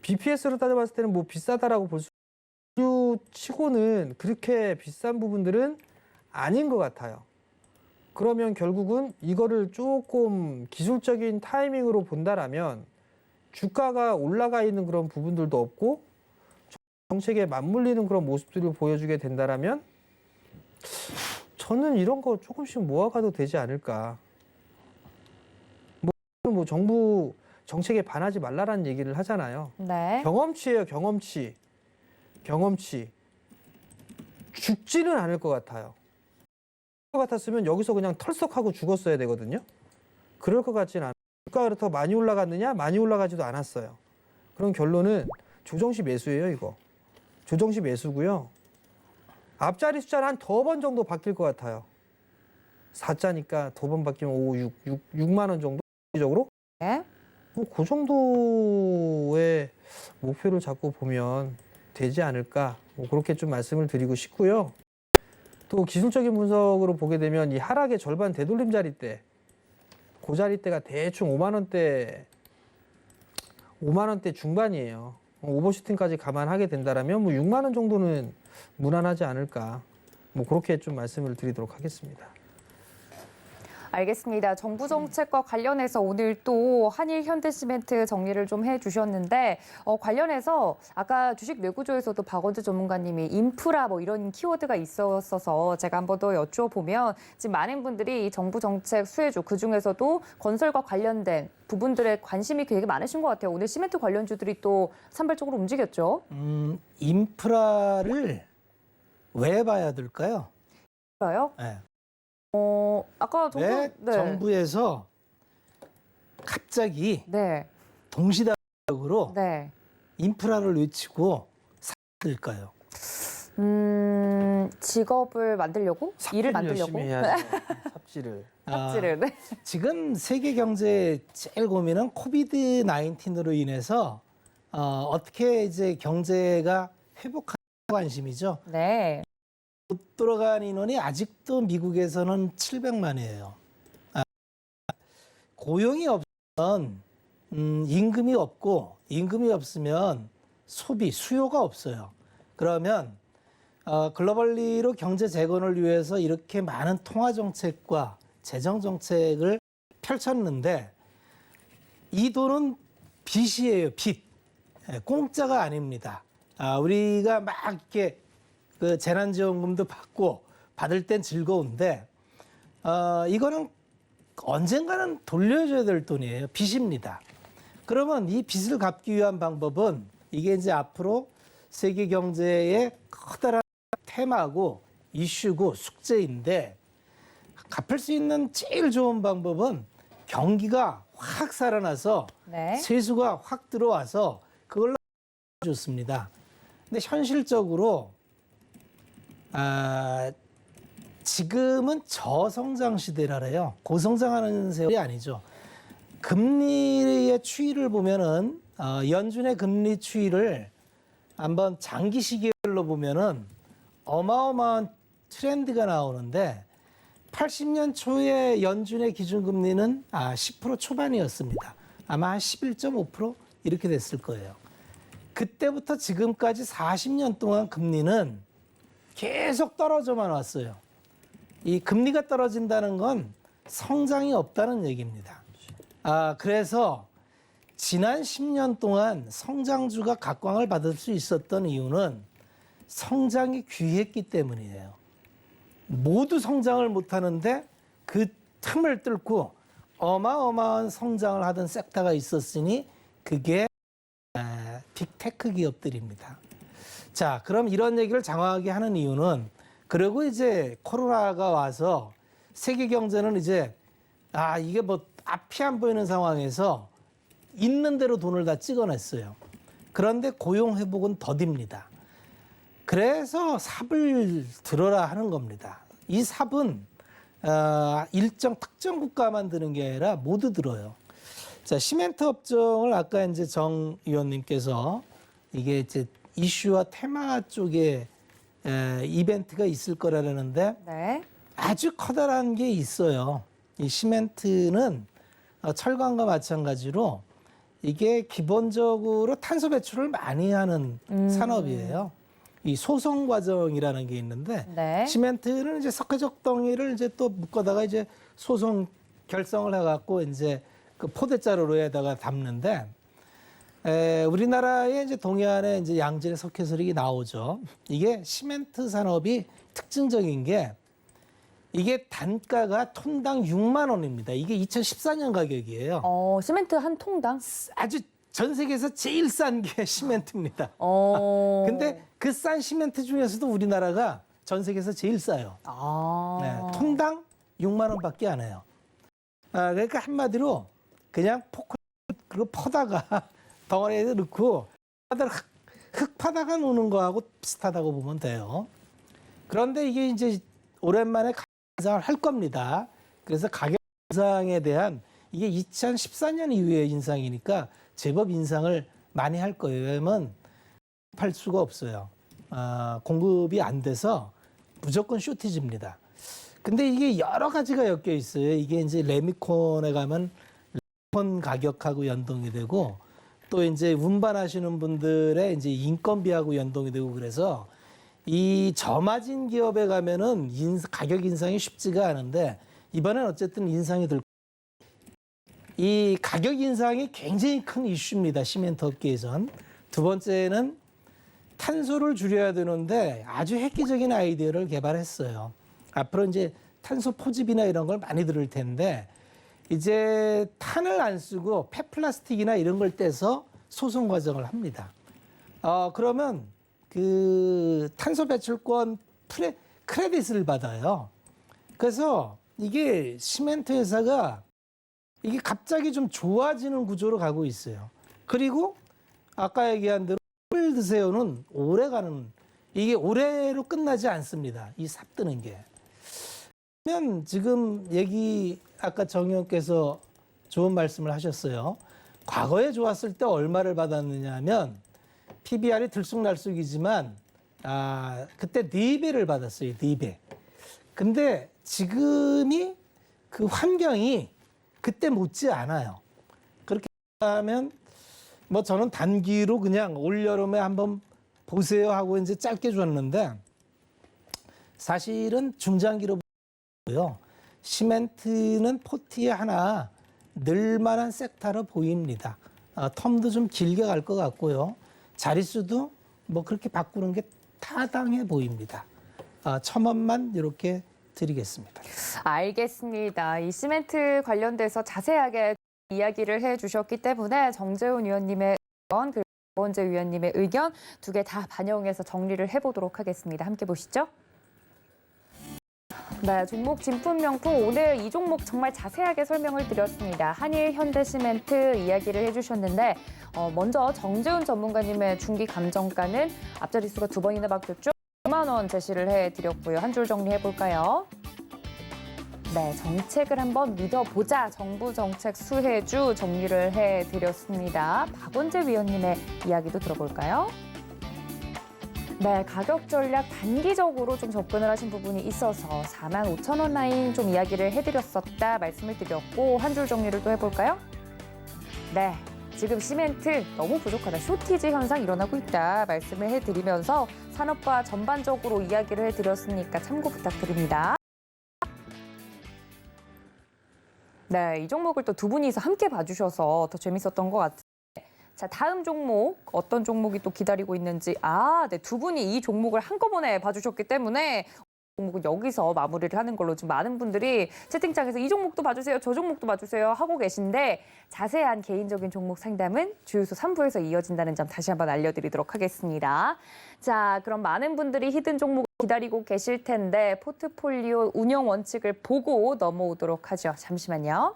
BPS로 따져봤을 때는 뭐 비싸다라고 볼 수 밸류 치고는 그렇게 비싼 부분들은 아닌 것 같아요. 그러면 결국은 이거를 조금 기술적인 타이밍으로 본다라면 주가가 올라가 있는 그런 부분들도 없고 정책에 맞물리는 그런 모습들을 보여주게 된다라면 저는 이런 거 조금씩 모아가도 되지 않을까. 뭐 정부 정책에 반하지 말라라는 얘기를 하잖아요. 네. 경험치예요, 경험치. 죽지는 않을 것 같아요. 것 같았으면 여기서 그냥 털썩하고 죽었어야 되거든요. 그럴 것 같지는 않아요. 주가가 더 많이 올라갔느냐? 많이 올라가지도 않았어요. 그런 결론은 조정시 매수예요, 이거. 조정시 매수고요. 앞자리 숫자는 한 더 번 정도 바뀔 것 같아요. 4자니까 더 번 바뀌면 6만 원 정도? 적으로? 네. 그 정도의 목표를 잡고 보면 되지 않을까. 뭐 그렇게 좀 말씀을 드리고 싶고요. 또 기술적인 분석으로 보게 되면 이 하락의 절반 되돌림 자리대, 그 자리대가 대충 5만 원대 중반이에요. 오버슈팅까지 감안하게 된다라면 뭐 6만 원 정도는 무난하지 않을까. 뭐 그렇게 좀 말씀을 드리도록 하겠습니다. 알겠습니다. 정부 정책과 관련해서 오늘 또 한일 현대시멘트 정리를 좀 해주셨는데 관련해서 아까 주식 뇌구조에서도 박원주 전문가님이 인프라 뭐 이런 키워드가 있었어서 제가 한번 더 여쭈어보면 지금 많은 분들이 이 정부 정책 수혜주 그중에서도 건설과 관련된 부분들에 관심이 되게 많으신 것 같아요. 오늘 시멘트 관련주들이 또 산발적으로 움직였죠. 인프라를 왜 봐야 될까요? 그래요? 네. 아까 왜 정부에서 갑자기 네. 동시다발적으로 네. 인프라를 외치고 사들까요? 직업을 만들려고? 일을 만들려고? 열심히 해야죠. 삽질을. 삽질을. 네. 지금 세계 경제의 제일 고민은 코비드 19으로 인해서 어떻게 이제 경제가 회복하는 관심이죠. 네. 못 돌아간 인원이 아직도 미국에서는 700만이에요. 고용이 없으면 임금이 없고 임금이 없으면 소비, 수요가 없어요. 그러면 글로벌리로 경제 재건을 위해서 이렇게 많은 통화 정책과 재정 정책을 펼쳤는데 이 돈은 빚이에요, 빚. 공짜가 아닙니다. 우리가 막 이렇게 그 재난지원금도 받고 받을 땐 즐거운데 이거는 언젠가는 돌려줘야 될 돈이에요. 빚입니다. 그러면 이 빚을 갚기 위한 방법은 이게 이제 앞으로 세계 경제의 커다란 테마고 이슈고 숙제인데 갚을 수 있는 제일 좋은 방법은 경기가 확 살아나서 네. 세수가 확 들어와서 그걸로 좋습니다. 근데 현실적으로 지금은 저성장 시대라래요. 고성장하는 세월이 아니죠. 금리의 추이를 보면은 연준의 금리 추이를 한번 장기 시계로 보면은 어마어마한 트렌드가 나오는데 80년 초에 연준의 기준금리는 10% 초반이었습니다. 아마 한 11.5% 이렇게 됐을 거예요. 그때부터 지금까지 40년 동안 금리는 계속 떨어져만 왔어요. 이 금리가 떨어진다는 건 성장이 없다는 얘기입니다. 그래서 지난 10년 동안 성장주가 각광을 받을 수 있었던 이유는 성장이 귀했기 때문이에요. 모두 성장을 못하는데 그 틈을 뚫고 어마어마한 성장을 하던 섹터가 있었으니 그게 빅테크 기업들입니다. 자, 그럼 이런 얘기를 장황하게 하는 이유는 그리고 이제 코로나가 와서 세계 경제는 이제 이게 뭐 앞이 안 보이는 상황에서 있는 대로 돈을 다 찍어냈어요. 그런데 고용 회복은 더딥니다. 그래서 삽을 들어라 하는 겁니다. 이 삽은 일정 특정 국가만 드는 게 아니라 모두 들어요. 자, 시멘트 업종을 아까 이제 정 의원님께서 이게 이제 이슈와 테마 쪽에 이벤트가 있을 거라는데 네. 아주 커다란 게 있어요. 이 시멘트는 철강과 마찬가지로 이게 기본적으로 탄소 배출을 많이 하는 산업이에요. 이 소성 과정이라는 게 있는데 네. 시멘트는 이제 석회적 덩이를 이제 또 묶어다가 이제 소성 결성을 해갖고 이제 그 포대자루로에다가 담는데 우리나라의 이제 동해안에 이제 양질의 석회설이 나오죠. 이게 시멘트 산업이 특징적인 게 이게 단가가 톤당 6만 원입니다. 이게 2014년 가격이에요. 시멘트 한 통당? 아주 전 세계에서 제일 싼 게 시멘트입니다. 근데 그 싼 시멘트 중에서도 우리나라가 전 세계에서 제일 싸요. 네, 톤당 6만 원밖에 안 해요. 그러니까 한마디로 그냥 그리고 퍼다가 덩어리에 넣고 흙 파다가 노는 거하고 비슷하다고 보면 돼요. 그런데 이게 이제 오랜만에 가격 인상을 할 겁니다. 그래서 가격 인상에 대한 이게 2014년 이후의 인상이니까 제법 인상을 많이 할 거예요. 왜냐면 팔 수가 없어요. 공급이 안 돼서 무조건 쇼티지입니다. 근데 이게 여러 가지가 엮여 있어요. 이게 이제 레미콘에 가면 레미콘 가격하고 연동이 되고 또 이제 운반하시는 분들의 이제 인건비하고 연동이 되고 그래서 이 저마진 기업에 가면은 가격 인상이 쉽지가 않은데 이번엔 어쨌든 인상이 들 이 가격 인상이 굉장히 큰 이슈입니다. 시멘트 업계에선. 두 번째는 탄소를 줄여야 되는데 아주 획기적인 아이디어를 개발했어요. 앞으로 이제 탄소 포집이나 이런 걸 많이 들을 텐데 이제 탄을 안 쓰고 폐플라스틱이나 이런 걸 떼서 소송 과정을 합니다. 그러면 그 탄소 배출권 크레딧을 받아요. 그래서 이게 시멘트 회사가 이게 갑자기 좀 좋아지는 구조로 가고 있어요. 그리고 아까 얘기한 대로 을 드세요는 오래 가는 이게 올해로 끝나지 않습니다. 이 삽드는 게. 그러면 지금 아까 정 의원께서 좋은 말씀을 하셨어요. 과거에 좋았을 때 얼마를 받았느냐 하면 PBR이 들쑥날쑥이지만 그때 4배를 받았어요. 4배. 근데 지금이 그 환경이 그때 못지 않아요. 그렇게 하면 뭐 저는 단기로 그냥 올여름에 한번 보세요 하고 이제 짧게 줬는데 사실은 중장기로 보고요. 시멘트는 포트에 하나 늘만한 섹터로 보입니다. 텀도 좀 길게 갈 것 같고요. 자릿수도 뭐 그렇게 바꾸는 게 타당해 보입니다. 1,000원만 이렇게 드리겠습니다. 알겠습니다. 이 시멘트 관련돼서 자세하게 이야기를 해주셨기 때문에 정재훈 위원님의 의견 그리고 박원재 위원님의 의견 두 개 다 반영해서 정리를 해보도록 하겠습니다. 함께 보시죠. 네, 종목 진품명품 오늘 이 종목 정말 자세하게 설명을 드렸습니다. 한일 현대시멘트 이야기를 해주셨는데 먼저 정재훈 전문가님의 중기 감정가는 앞자리수가 2번이나 바뀌었죠. 9만 원 제시를 해드렸고요. 한 줄 정리해볼까요? 네, 정책을 한번 믿어보자. 정부 정책 수혜주 정리를 해드렸습니다. 박원재 위원님의 이야기도 들어볼까요? 네, 가격 전략 단기적으로 좀 접근을 하신 부분이 있어서 45,000원 라인 좀 이야기를 해드렸었다 말씀을 드렸고 한 줄 정리를 또 해볼까요? 네, 지금 시멘트 너무 부족하다. 쇼티지 현상 일어나고 있다 말씀을 해드리면서 산업과 전반적으로 이야기를 해드렸으니까 참고 부탁드립니다. 네, 이 종목을 또 두 분이서 함께 봐주셔서 더 재밌었던 것 같아요. 자, 다음 종목 어떤 종목이 또 기다리고 있는지 네, 두 분이 이 종목을 한꺼번에 봐주셨기 때문에 종목은 여기서 마무리를 하는 걸로 지금 많은 분들이 채팅창에서 이 종목도 봐주세요, 저 종목도 봐주세요 하고 계신데 자세한 개인적인 종목 상담은 주유소 3부에서 이어진다는 점 다시 한번 알려드리도록 하겠습니다. 자, 그럼 많은 분들이 히든 종목을 기다리고 계실 텐데 포트폴리오 운영 원칙을 보고 넘어오도록 하죠. 잠시만요.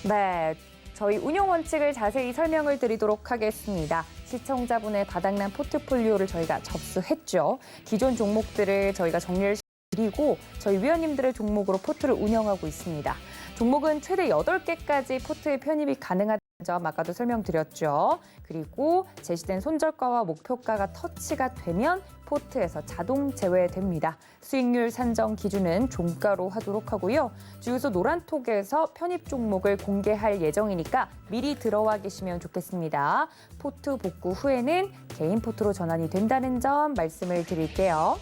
네. 저희 운영 원칙을 자세히 설명을 드리도록 하겠습니다. 시청자분의 바닥난 포트폴리오를 저희가 접수했죠. 기존 종목들을 저희가 정리를 드리고 저희 위원님들의 종목으로 포트를 운영하고 있습니다. 종목은 최대 8개까지 포트에 편입이 가능하다는 점 아까도 설명드렸죠. 그리고 제시된 손절가와 목표가가 터치가 되면 포트에서 자동 제외됩니다. 수익률 산정 기준은 종가로 하도록 하고요. 주유소 노란톡에서 편입 종목을 공개할 예정이니까 미리 들어와 계시면 좋겠습니다. 포트 복구 후에는 개인 포트로 전환이 된다는 점 말씀을 드릴게요.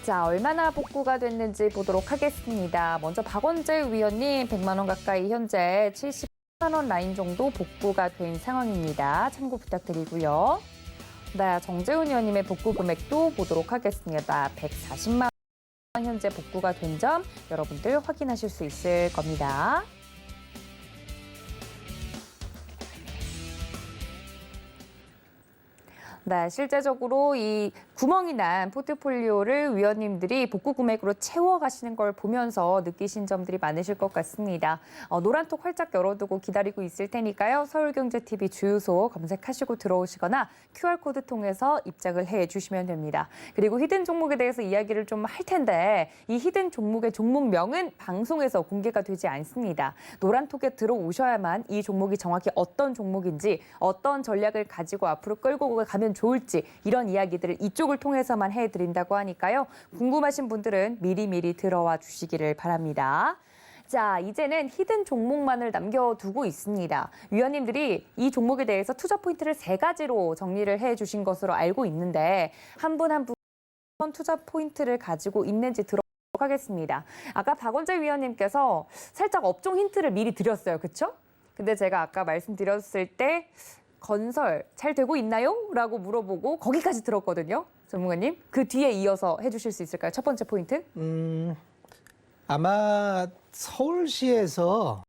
자, 얼마나 복구가 됐는지 보도록 하겠습니다. 먼저 박원재 위원님 100만 원 가까이 현재 70만 원 라인 정도 복구가 된 상황입니다. 참고 부탁드리고요. 네, 정재훈 의원님의 복구 금액도 보도록 하겠습니다. 140만 원 현재 복구가 된 점 여러분들 확인하실 수 있을 겁니다. 네, 실제적으로 이 구멍이 난 포트폴리오를 위원님들이 복구 금액으로 채워가시는 걸 보면서 느끼신 점들이 많으실 것 같습니다. 노란톡 활짝 열어두고 기다리고 있을 테니까요. 서울경제TV 주유소 검색하시고 들어오시거나 QR코드 통해서 입장을 해주시면 됩니다. 그리고 히든 종목에 대해서 이야기를 좀 할 텐데 이 히든 종목의 종목명은 방송에서 공개가 되지 않습니다. 노란톡에 들어오셔야만 이 종목이 정확히 어떤 종목인지 어떤 전략을 가지고 앞으로 끌고 가면 좋을지 이런 이야기들을 이쪽을 통해서만 해드린다고 하니까요. 궁금하신 분들은 미리미리 들어와 주시기를 바랍니다. 자, 이제는 히든 종목만을 남겨두고 있습니다. 위원님들이 이 종목에 대해서 투자 포인트를 3가지로 정리를 해주신 것으로 알고 있는데 한 분 한 분 투자 포인트를 가지고 있는지 들어보도록 하겠습니다. 아까 박원재 위원님께서 살짝 업종 힌트를 미리 드렸어요. 그렇죠? 근데 제가 아까 말씀드렸을 때 건설 잘 되고 있나요? 라고 물어보고 거기까지 들었거든요. 전문가님. 그 뒤에 이어서 해주실 수 있을까요? 첫 번째 포인트. 아마 서울시에서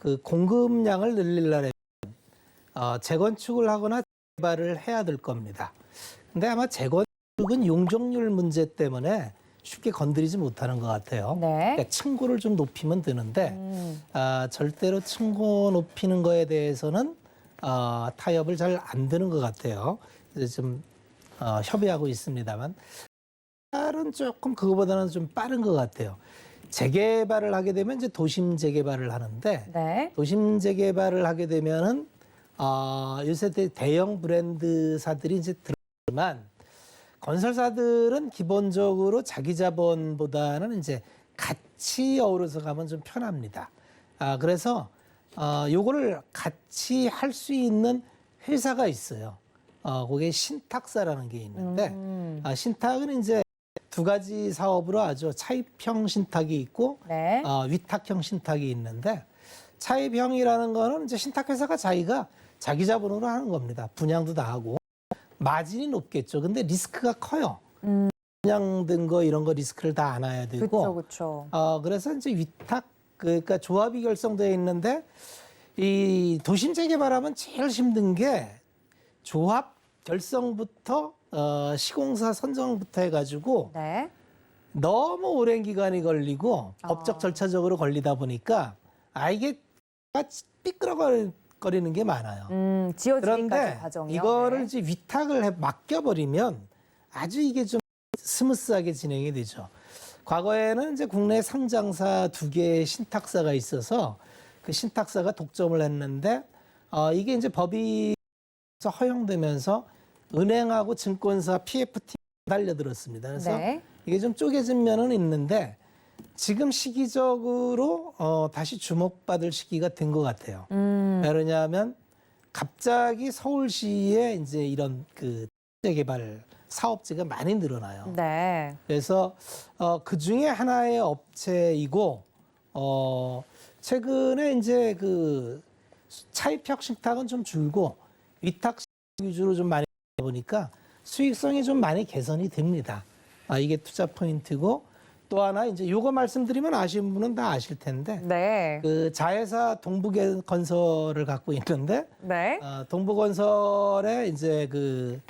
그 공급량을 늘리려면 재건축을 하거나 개발을 해야 될 겁니다. 근데 아마 재건축은 용적률 문제 때문에 쉽게 건드리지 못하는 것 같아요. 네. 그러니까 층고를 좀 높이면 되는데 절대로 층고 높이는 거에 대해서는 타협을 잘 안 되는 것 같아요. 그래서 좀 협의하고 있습니다만 개발은 조금 그거보다는 좀 빠른 것 같아요. 재개발을 하게 되면 이제 도심 재개발을 하는데 네. 도심 재개발을 하게 되면은 요새 대형 브랜드사들이 이제 들어오지만 건설사들은 기본적으로 자기 자본보다는 이제 같이 어우러서 가면 좀 편합니다. 그래서 요거를 같이 할 수 있는 회사가 있어요. 그게 신탁사라는 게 있는데 신탁은 이제 2가지 사업으로 하죠. 차입형 신탁이 있고 네. 위탁형 신탁이 있는데 차입형이라는 거는 이제 신탁회사가 자기가 자기 자본으로 하는 겁니다. 분양도 다 하고 마진이 높겠죠. 근데 리스크가 커요. 분양된 거 이런 거 리스크를 다 안아야 되고. 그렇죠. 그래서 이제 위탁 그러니까 조합이 결성되어 있는데 이 도심 재개발하면 제일 힘든 게 조합 결성부터 시공사 선정부터 해가지고 네. 너무 오랜 기간이 걸리고 법적 절차적으로 걸리다 보니까 이게 삐끄러거리는 게 많아요. 지어지기까지 그런데 과정이요. 이거를 네. 이제 위탁을 맡겨버리면 아주 이게 좀 스무스하게 진행이 되죠. 과거에는 이제 국내 상장사 2개의 신탁사가 있어서 그 신탁사가 독점을 했는데 이게 이제 법이 허용되면서 은행하고 증권사 PFT 달려들었습니다. 그래서 네. 이게 좀 쪼개진 면은 있는데 지금 시기적으로 다시 주목받을 시기가 된 것 같아요. 왜냐하면 갑자기 서울시에 이제 이런 그 재개발 사업체가 많이 늘어나요. 네. 그래서 그 중에 하나의 업체이고 최근에 이제 그 차입형 식탁은 좀 줄고 위탁 위주로 좀 많이 보니까 수익성이 좀 많이 개선이 됩니다. 이게 투자 포인트고 또 하나 이제 요거 말씀드리면 아시는 분은 다 아실 텐데 네. 그 자회사 동부건설을 갖고 있는데 네. 동부건설에 이제 그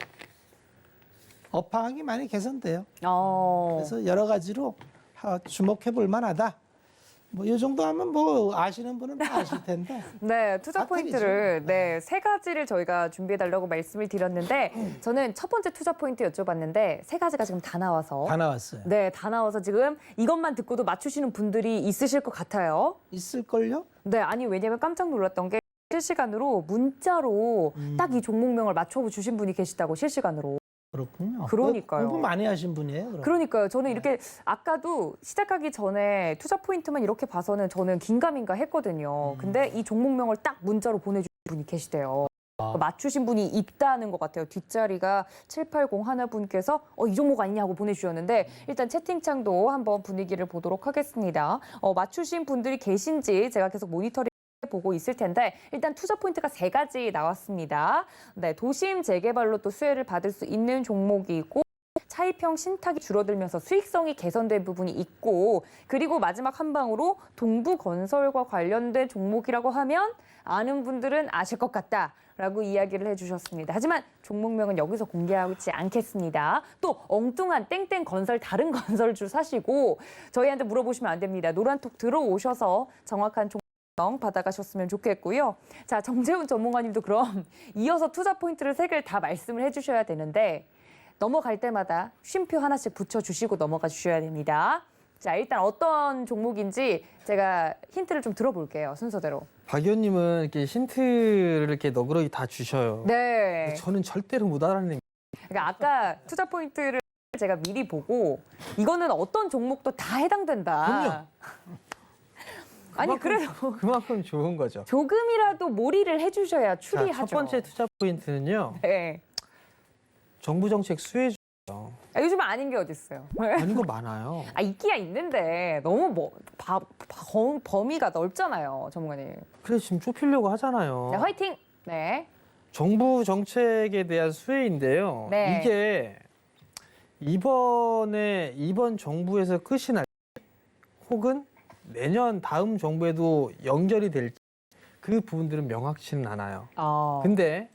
업황이 많이 개선돼요. 그래서 여러 가지로 주목해 볼 만하다. 뭐 이 정도 하면 뭐 아시는 분은 다 아실 텐데. 네, 투자 핫템이죠. 포인트를 세 가지를 저희가 준비해달라고 말씀을 드렸는데 저는 첫 번째 투자 포인트 여쭤봤는데 세 가지가 지금 다 나와서 다 나왔어요. 네, 다 나와서 지금 이것만 듣고도 맞추시는 분들이 있으실 것 같아요. 있을걸요? 네, 아니 왜냐면 깜짝 놀랐던 게 실시간으로 문자로 딱 이 종목명을 맞춰주신 분이 계시다고 실시간으로. 그렇군요. 그러니까요. 공부 많이 하신 분이에요. 그럼. 그러니까요. 저는 이렇게 아까도 시작하기 전에 투자 포인트만 이렇게 봐서는 저는 긴가민가 했거든요. 근데 이 종목명을 딱 문자로 보내주신 분이 계시대요. 맞추신 분이 있다는 것 같아요. 뒷자리가 7801 분께서 이 종목 아니냐고 보내주셨는데 일단 채팅창도 한번 분위기를 보도록 하겠습니다. 맞추신 분들이 계신지 제가 계속 모니터링 보고 있을 텐데 일단 투자 포인트가 세 가지 나왔습니다. 네, 도심 재개발로 또 수혜를 받을 수 있는 종목이고 차입형 신탁이 줄어들면서 수익성이 개선된 부분이 있고 그리고 마지막 한 방으로 동부건설과 관련된 종목이라고 하면 아는 분들은 아실 것 같다라고 이야기를 해주셨습니다. 하지만 종목명은 여기서 공개하지 않겠습니다. 또 엉뚱한 땡땡건설 다른 건설주 사시고 저희한테 물어보시면 안 됩니다. 노란톡 들어오셔서 정확한 받아가셨으면 좋겠고요. 자, 정재훈 전문가님도 그럼 이어서 투자 포인트를 세 개를 다 말씀을 해주셔야 되는데 넘어갈 때마다 쉼표 하나씩 붙여주시고 넘어가 주셔야 됩니다. 자, 일단 어떤 종목인지 제가 힌트를 좀 들어볼게요. 순서대로. 박 의원님은 이렇게 힌트를 이렇게 너그러이 다 주셔요. 네. 저는 절대로 못 알아내는. 그러니까 아까 투자 포인트를 제가 미리 보고 이거는 어떤 종목도 다 해당된다. 그럼요. 아니 그래도 그만큼 좋은 거죠. 조금이라도 몰이를 해주셔야 자, 추리하죠. 첫 번째 투자 포인트는요. 네. 정부 정책 수혜주. 요즘 아닌 게 어디 있어요? 아닌 거 많아요. 있기야 있는데 너무 범위가 넓잖아요, 전문가님. 그래 지금 좁히려고 하잖아요. 네, 화이팅. 네. 정부 정책에 대한 수혜인데요. 네. 이게 이번 정부에서 끝이 날지 혹은 내년 다음 정부에도 연결이 될지 그 부분들은 명확치는 않아요. 근데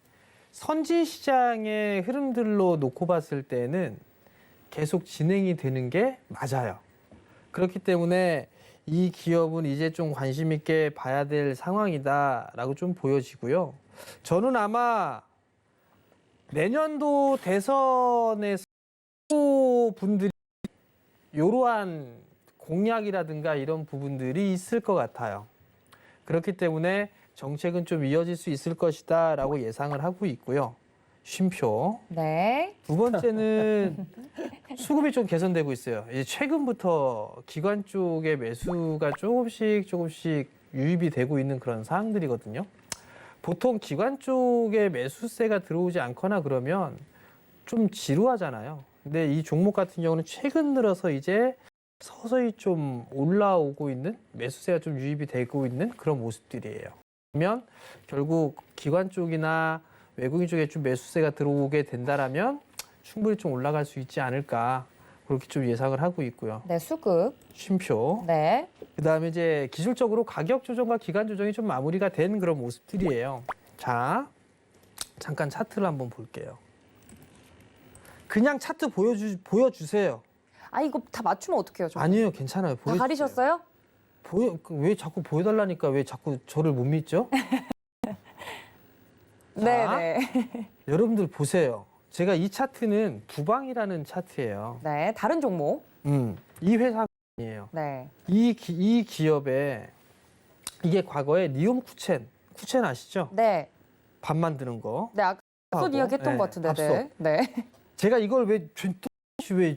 선진 시장의 흐름들로 놓고 봤을 때는 계속 진행이 되는 게 맞아요. 그렇기 때문에 이 기업은 이제 좀 관심 있게 봐야 될 상황이다라고 좀 보여지고요. 저는 아마 내년도 대선에서 분들이 이러한 공약이라든가 이런 부분들이 있을 것 같아요. 그렇기 때문에 정책은 좀 이어질 수 있을 것이다라고 예상을 하고 있고요. 쉼표. 네. 두 번째는 수급이 좀 개선되고 있어요. 이제 최근부터 기관 쪽의 매수가 조금씩 유입이 되고 있는 그런 상황들이거든요. 보통 기관 쪽에 매수세가 들어오지 않거나 그러면 좀 지루하잖아요. 근데 이 종목 같은 경우는 최근 들어서 이제 서서히 좀 올라오고 있는 매수세가 좀 유입이 되고 있는 그런 모습들이에요. 그러면 결국 기관 쪽이나 외국인 쪽에 좀 매수세가 들어오게 된다라면 충분히 좀 올라갈 수 있지 않을까 그렇게 좀 예상을 하고 있고요. 네, 수급. 쉼표. 네. 그다음에 이제 기술적으로 가격 조정과 기간 조정이 좀 마무리가 된 그런 모습들이에요. 자, 잠깐 차트를 한번 볼게요. 그냥 차트 보여주세요. 이거 다 맞추면 어떡해요, 저? 아니에요, 괜찮아요. 다 보여주세요. 가리셨어요? 왜 자꾸 보여달라니까 왜 자꾸 저를 못 믿죠? 네. 여러분들 보세요. 제가 이 차트는 부방이라는 차트예요. 네, 다른 종목. 이 회사 아니에요. 네. 이 기업에 이게 과거에 리움 쿠첸 아시죠? 네. 밥 만드는 거. 네, 앞서 하고, 이야기했던 네, 것 같은데. 앞서. 네. 네. 제가 이걸 왜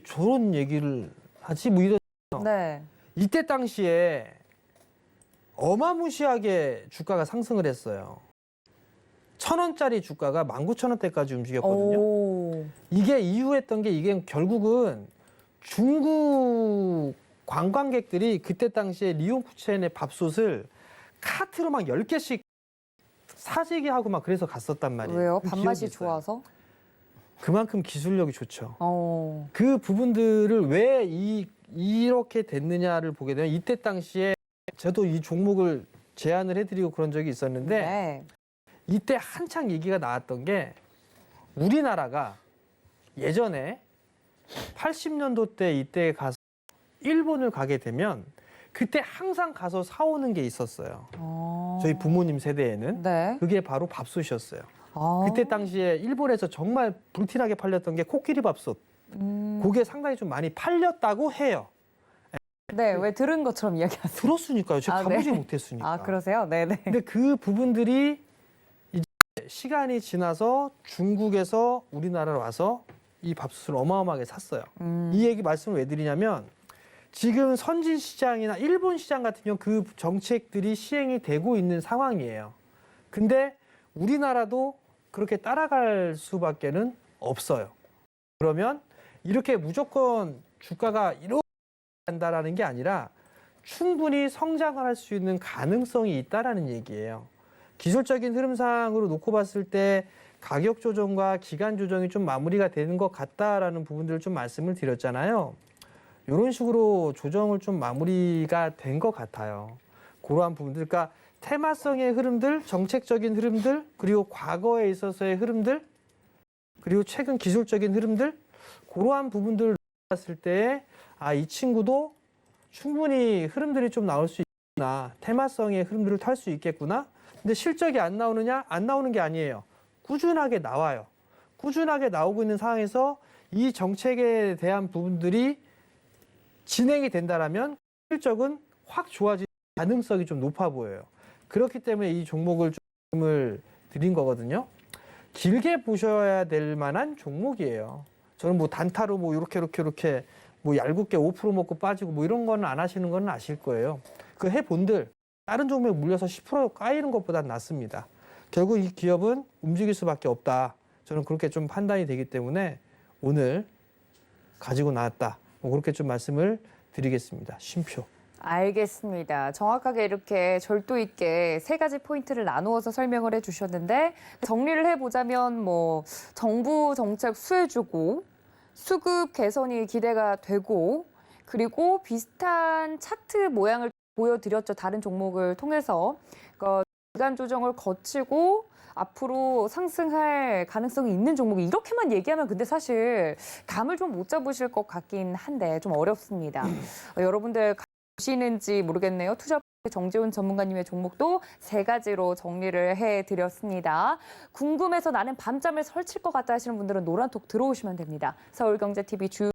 저런 얘기를 하지? 뭐 이런. 네. 이때 당시에 어마무시하게 주가가 상승을 했어요. 1,000원짜리 주가가 19,000원대까지 움직였거든요. 오. 이게 이유했던 게 이게 결국은 중국 관광객들이 그때 당시에 리옹쿠첸의 밥솥을 카트로 막 10개씩 사재기 하고 막 그래서 갔었단 말이에요. 왜요? 그 밥맛이 기억이 있어요. 좋아서? 그만큼 기술력이 좋죠. 어. 그 부분들을 왜 이렇게 됐느냐를 보게 되면 이때 당시에 저도 이 종목을 제안을 해드리고 그런 적이 있었는데 네. 이때 한창 얘기가 나왔던 게 우리나라가 예전에 80년도 때 이때 가서 일본을 가게 되면 그때 항상 가서 사오는 게 있었어요. 어. 저희 부모님 세대에는. 네. 그게 바로 밥솥이었어요. 아. 그때 당시에 일본에서 정말 불티나게 팔렸던 게 코끼리 밥솥. 그게 상당히 좀 많이 팔렸다고 해요. 네, 왜 들은 것처럼 이야기하세요? 들었으니까요. 제가 아, 가보지 네. 못했으니까. 아, 그러세요? 네네. 근데 그 부분들이 이제 시간이 지나서 중국에서 우리나라로 와서 이 밥솥을 어마어마하게 샀어요. 이 얘기 말씀을 왜 드리냐면 지금 선진 시장이나 일본 시장 같은 경우 그 정책들이 시행이 되고 있는 상황이에요. 근데 우리나라도 그렇게 따라갈 수밖에는 없어요. 그러면 이렇게 무조건 주가가 이렇게 한다라는 게 아니라 충분히 성장을 할 수 있는 가능성이 있다라는 얘기예요. 기술적인 흐름상으로 놓고 봤을 때 가격 조정과 기간 조정이 좀 마무리가 되는 것 같다라는 부분들을 좀 말씀을 드렸잖아요. 이런 식으로 조정을 좀 마무리가 된 것 같아요. 그러한 부분들, 그러니까 테마성의 흐름들, 정책적인 흐름들, 그리고 과거에 있어서의 흐름들, 그리고 최근 기술적인 흐름들, 그러한 부분들을 봤을 때 아, 이 친구도 충분히 흐름들이 좀 나올 수 있구나. 테마성의 흐름들을 탈 수 있겠구나. 근데 실적이 안 나오느냐? 안 나오는 게 아니에요. 꾸준하게 나와요. 꾸준하게 나오고 있는 상황에서 이 정책에 대한 부분들이 진행이 된다라면 실적은 확 좋아질 가능성이 좀 높아 보여요. 그렇기 때문에 이 종목을 좀 드린 거거든요. 길게 보셔야 될 만한 종목이에요. 저는 뭐 단타로 뭐 이렇게 뭐 얄궂게 5% 먹고 빠지고 뭐 이런 거는 안 하시는 건 아실 거예요. 그 해본들 다른 종목에 물려서 10% 까이는 것보다 낫습니다. 결국 이 기업은 움직일 수밖에 없다. 저는 그렇게 좀 판단이 되기 때문에 오늘 가지고 나왔다. 뭐 그렇게 좀 말씀을 드리겠습니다. 쉼표. 알겠습니다. 정확하게 이렇게 절도 있게 세 가지 포인트를 나누어서 설명을 해주셨는데 정리를 해보자면 뭐 정부 정책 수혜주고 수급 개선이 기대가 되고 그리고 비슷한 차트 모양을 보여드렸죠. 다른 종목을 통해서 기간 조정을 거치고 앞으로 상승할 가능성이 있는 종목이 이렇게만 얘기하면 근데 사실 감을 좀 못 잡으실 것 같긴 한데 좀 어렵습니다. 여러분들 보시는지 모르겠네요. 투자 정재훈 전문가님의 종목도 세 가지로 정리를 해드렸습니다. 궁금해서 나는 밤잠을 설칠 것 같다 하시는 분들은 노란톡 들어오시면 됩니다. 서울경제TV 주요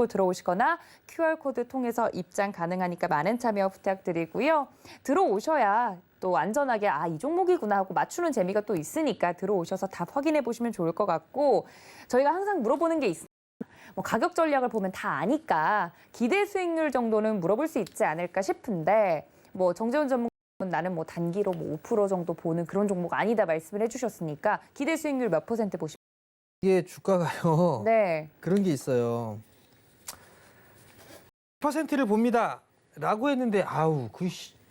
들어오시거나 QR코드 통해서 입장 가능하니까 많은 참여 부탁드리고요. 들어오셔야 또 안전하게 이 종목이구나 하고 맞추는 재미가 또 있으니까 들어오셔서 답 확인해 보시면 좋을 것 같고 저희가 항상 물어보는 게 있습니다. 뭐 가격 전략을 보면 다 아니까 기대 수익률 정도는 물어볼 수 있지 않을까 싶은데 뭐 정재훈 전문가는 나는 뭐 단기로 뭐 5% 정도 보는 그런 종목 아니다 말씀을 해주셨으니까 기대 수익률 몇 % 보십니까? 이게 주가가요. 네. 그런 게 있어요. 10%를 봅니다. 라고 했는데 아우 그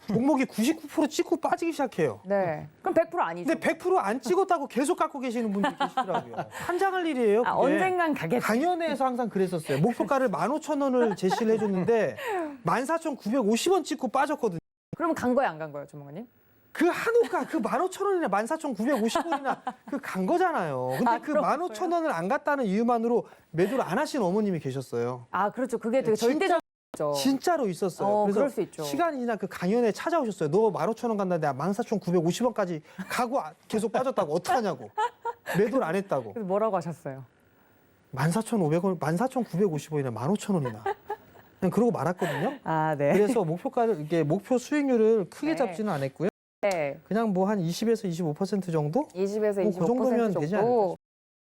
종목이 99% 찍고 빠지기 시작해요. 네. 그럼 100% 아니죠? 근데 100% 안 찍었다고 계속 갖고 계시는 분들이 계시더라고요. 환장할 일이에요. 그게. 언젠간 가겠죠. 강연회에서 항상 그랬었어요. 목표가를 15,000원을 제시를 해줬는데 14,950원 찍고 빠졌거든요. 그러면 간 거예요, 안 간 거예요, 전문가님? 그 한우가 그 15,000원이나 14,950원이나 그 간 거잖아요. 근데 그 그렇고요. 15,000원을 안 갔다는 이유만으로 매도를 안 하신 어머님이 계셨어요. 그렇죠. 그게 되게 진짜- 절대적이죠. 진짜로 있었어요. 그럴 수 있죠. 시간이 지나 그 강연에 찾아오셨어요. 너 15,000원 간다는데 14,950원까지 가고 계속 빠졌다고 어떡하냐고. 매도를 안 했다고. 그래서 뭐라고 하셨어요? 14,500원, 14,950원이나 15,000원이나. 그냥 그러고 말았거든요. 네. 그래서 목표가를 이게 목표 수익률을 크게 네. 잡지는 않았고요. 네. 그냥 뭐 한 20에서 25% 정도? 20에서 뭐 25% 그 정도면 되지 정도.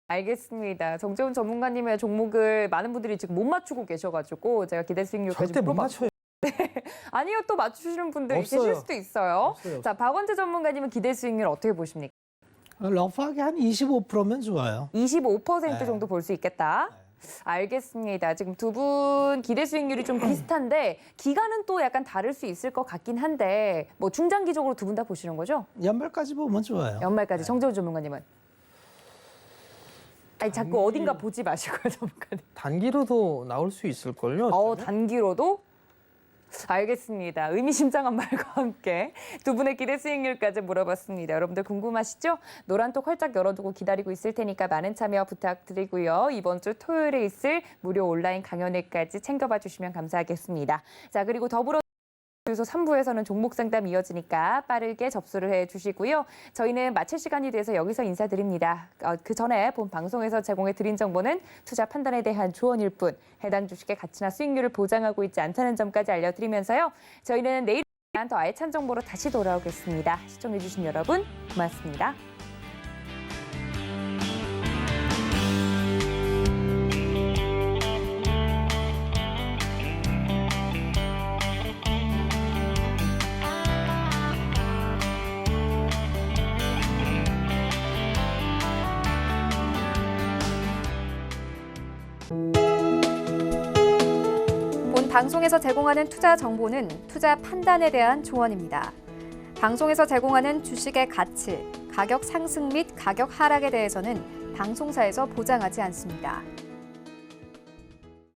알겠습니다. 정재훈 전문가님의 종목을 많은 분들이 지금 못 맞추고 계셔가지고 제가 기대 수익률까지 절대 못 물어봤- 맞춰요. 아니요, 또 맞추시는 분들 없어요. 계실 수도 있어요. 없어요. 자, 박원재 전문가님은 기대 수익률 어떻게 보십니까? 러프하게 한 25%면 좋아요. 25% 네. 정도 볼 수 있겠다. 알겠습니다. 지금 두 분 기대 수익률이 좀 비슷한데 기간은 또 약간 다를 수 있을 것 같긴 한데 뭐 중장기적으로 두 분 다 보시는 거죠? 연말까지 보면 좋아요. 연말까지 정재훈 전문가님은? 아니 자꾸 어딘가 보지 마시고요, 전문가님. 단기로도 나올 수 있을걸요. 단기로도? 알겠습니다. 의미심장한 말과 함께 두 분의 기대 수익률까지 물어봤습니다. 여러분들 궁금하시죠? 노란톡 활짝 열어두고 기다리고 있을 테니까 많은 참여 부탁드리고요. 이번 주 토요일에 있을 무료 온라인 강연회까지 챙겨봐 주시면 감사하겠습니다. 자, 그리고 더불어 그래서 3부에서는 종목 상담 이어지니까 빠르게 접수를 해주시고요. 저희는 마칠 시간이 돼서 여기서 인사드립니다. 그 전에 본 방송에서 제공해드린 정보는 투자 판단에 대한 조언일 뿐 해당 주식의 가치나 수익률을 보장하고 있지 않다는 점까지 알려드리면서요. 저희는 내일 더 알찬 정보로 다시 돌아오겠습니다. 시청해주신 여러분 고맙습니다. 본 방송에서 제공하는 투자 정보는 투자 판단에 대한 조언입니다. 방송에서 제공하는 주식의 가치, 가격 상승 및 가격 하락에 대해서는 방송사에서 보장하지 않습니다.